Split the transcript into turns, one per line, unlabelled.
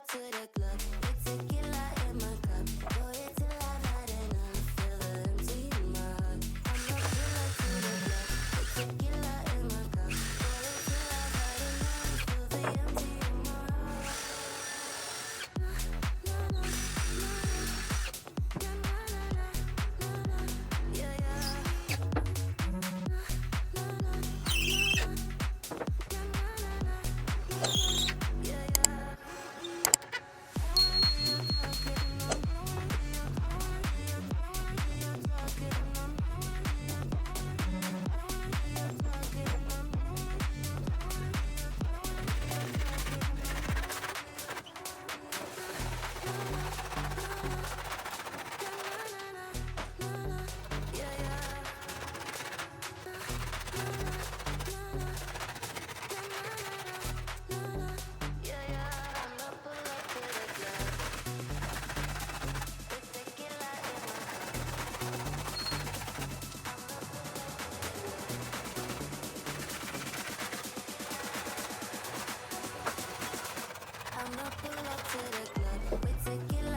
to the club with tequila in my cup. Go it till I've had enough. Feel the empty in my heart. I'ma pull up to the club with tequila in my cup. Go it till I've had enough. Feel the empty in my heart. Na na na na na na na na na. Yeah yeah. Na na na na na na na. Yeah yeah. I'ma pull up to the club with tequila